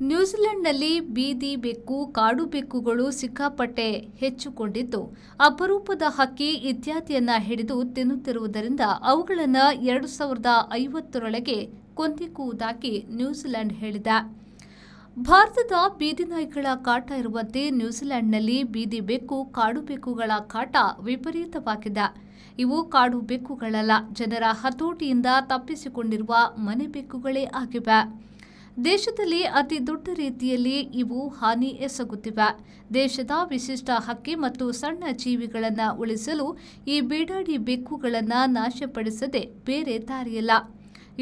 ನ್ಯೂಜಿಲೆಂಡ್ನಲ್ಲಿ ಬೀದಿ ಬೆಕ್ಕು, ಕಾಡು ಬೆಕ್ಕುಗಳು ಸಿಕ್ಕಾಪಟ್ಟೆ ಹೆಚ್ಚುಕೊಂಡಿದ್ದು, ಅಪರೂಪದ ಹಕ್ಕಿ ಇತ್ಯಾದಿಯನ್ನ ಹಿಡಿದು ತಿನ್ನುತ್ತಿರುವುದರಿಂದ ಅವುಗಳನ್ನು 2050ರೊಳಗೆ ಕೊಂದಿಕ್ಕುವುದಾಗಿ ನ್ಯೂಜಿಲೆಂಡ್ ಹೇಳಿದೆ. ಭಾರತದ ಬೀದಿ ನಾಯಿಗಳ ಕಾಟ ಇರುವಂತೆ ನ್ಯೂಜಿಲೆಂಡ್ನಲ್ಲಿ ಬೀದಿ ಬೆಕ್ಕು, ಕಾಡು ಬೆಕ್ಕುಗಳ ಕಾಟ ವಿಪರೀತವಾಗಿದೆ. ಇವು ಕಾಡು ಬೆಕ್ಕುಗಳಲ್ಲ, ಜನರ ಹತೋಟಿಯಿಂದ ತಪ್ಪಿಸಿಕೊಂಡಿರುವ ಮನೆ ಬೆಕ್ಕುಗಳೇ ಆಗಿವೆ. ದೇಶದಲ್ಲಿ ಅತಿ ದೊಡ್ಡ ರೀತಿಯಲ್ಲಿ ಇವು ಹಾನಿ ಎಸಗುತ್ತಿವೆ. ದೇಶದ ವಿಶಿಷ್ಟ ಹಕ್ಕಿ ಮತ್ತು ಸಣ್ಣ ಜೀವಿಗಳನ್ನು ಉಳಿಸಲು ಈ ಬೀಡಾಡಿ ಬೆಕ್ಕುಗಳನ್ನು ನಾಶಪಡಿಸದೆ ಬೇರೆ ದಾರಿಯಿಲ್ಲ.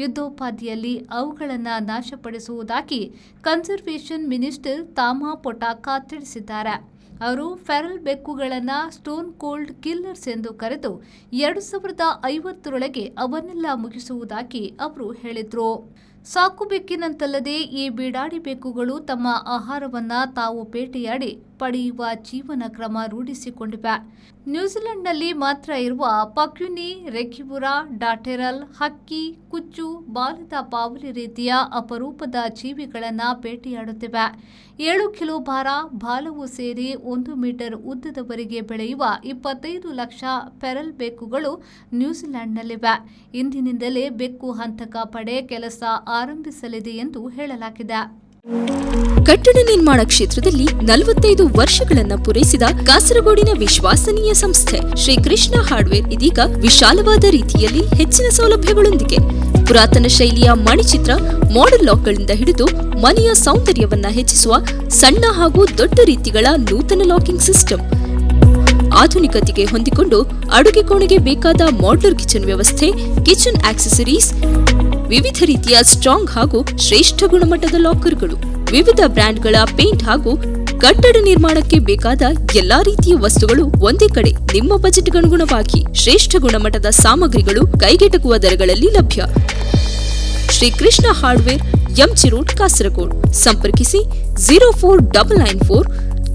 ಯುದ್ಧೋಪಾದಿಯಲ್ಲಿ ಅವುಗಳನ್ನು ನಾಶಪಡಿಸುವುದಾಗಿ ಕನ್ಸರ್ವೇಷನ್ ಮಿನಿಸ್ಟರ್ ತಾಮಾ ಪೊಟಾಕಾ ತಿಳಿಸಿದ್ದಾರೆ. ಅವರು ಫೆರಲ್ ಬೆಕ್ಕುಗಳನ್ನು ಸ್ಟೋನ್ ಕೋಲ್ಡ್ ಕಿಲ್ಲರ್ಸ್ ಎಂದು ಕರೆದು 2050ರೊಳಗೆ ಅವನ್ನೆಲ್ಲ ಮುಗಿಸುವುದಾಗಿ ಅವರು ಹೇಳಿದರು. ಸಾಕು ಬೆಕ್ಕಿನಂತಲ್ಲದೆ ಈ ಬೀಡಾಡಿ ಬೆಕ್ಕುಗಳು ತಮ್ಮ ಆಹಾರವನ್ನು ತಾವು ಬೇಟೆಯಾಡಿ ಪಡೆಯುವ ಜೀವನ ಕ್ರಮ ರೂಢಿಸಿಕೊಂಡಿವೆ. ನ್ಯೂಜಿಲೆಂಡ್ನಲ್ಲಿ ಮಾತ್ರ ಇರುವ ಪಕ್ಯುನಿ ರೆಕ್ಯುಬುರಾ ಡಾಟೆರಲ್ ಹಕ್ಕಿ, ಕುಚ್ಚು, ಬಾಲದ ಪಾವಲಿ ರೀತಿಯ ಅಪರೂಪದ ಜೀವಿಗಳನ್ನು ಬೇಟೆಯಾಡುತ್ತಿವೆ. 7 ಕಿಲೋ ಭಾರ, ಬಾಲವು ಸೇರಿ 1 ಮೀಟರ್ ಉದ್ದದವರೆಗೆ ಬೆಳೆಯುವ 25 ಲಕ್ಷ ಫೆರಲ್ ಬೆಕ್ಕುಗಳು ನ್ಯೂಜಿಲೆಂಡ್ನಲ್ಲಿವೆ. ಇಂದಿನಿಂದಲೇ ಬೆಕ್ಕು ಹಂತಕ ಪಡೆ ಕೆಲಸ ಆರಂಭಿಸಲಿದೆ ಎಂದು ಹೇಳಲಾಗಿದೆ. ಕಟ್ಟಡ ನಿರ್ಮಾಣ ಕ್ಷೇತ್ರದಲ್ಲಿ 45 ವರ್ಷಗಳನ್ನು ಪೂರೈಸಿದ ಕಾಸರಗೋಡಿನ ವಿಶ್ವಾಸನೀಯ ಸಂಸ್ಥೆ ಶ್ರೀ ಕೃಷ್ಣ ಹಾರ್ಡ್ವೇರ್ ಇದೀಗ ವಿಶಾಲವಾದ ರೀತಿಯಲ್ಲಿ ಹೆಚ್ಚಿನ ಸೌಲಭ್ಯಗಳೊಂದಿಗೆ ಪುರಾತನ ಶೈಲಿಯ ಮಣಿಚಿತ್ರ, ಮಾಡೆಲ್ ಲಾಕ್ಗಳಿಂದ ಹಿಡಿದು ಮನೆಯ ಸೌಂದರ್ಯವನ್ನ ಹೆಚ್ಚಿಸುವ ಸಣ್ಣ ಹಾಗೂ ದೊಡ್ಡ ರೀತಿಗಳ ನೂತನ ಲಾಕಿಂಗ್ ಸಿಸ್ಟಮ್, ಆಧುನಿಕತೆಗೆ ಹೊಂದಿಕೊಂಡು ಅಡುಗೆ ಕೋಣೆಗೆ ಬೇಕಾದ ಮಾಡ್ಯುಲರ್ ಕಿಚನ್ ವ್ಯವಸ್ಥೆ, ಕಿಚನ್ ಆಕ್ಸೆಸರೀಸ್, ವಿವಿಧ ರೀತಿಯ ಸ್ಟ್ರಾಂಗ್ ಹಾಗೂ ಶ್ರೇಷ್ಠ ಗುಣಮಟ್ಟದ ಲಾಕರ್ಗಳು, ವಿವಿಧ ಬ್ರ್ಯಾಂಡ್ಗಳ ಪೇಂಟ್ ಹಾಗೂ ಕಟ್ಟಡ ನಿರ್ಮಾಣಕ್ಕೆ ಬೇಕಾದ ಎಲ್ಲಾ ರೀತಿಯ ವಸ್ತುಗಳು ಒಂದೇ ಕಡೆ ನಿಮ್ಮ ಬಜೆಟ್ಗನುಗುಣವಾಗಿ ಶ್ರೇಷ್ಠ ಗುಣಮಟ್ಟದ ಸಾಮಗ್ರಿಗಳು ಕೈಗೆಟಕುವ ದರಗಳಲ್ಲಿ ಲಭ್ಯ. Shri Krishna hardware, MG road, Kasaragod. ಸಂಪರ್ಕಿಸಿ 04994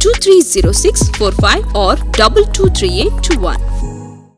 230645 or 223821.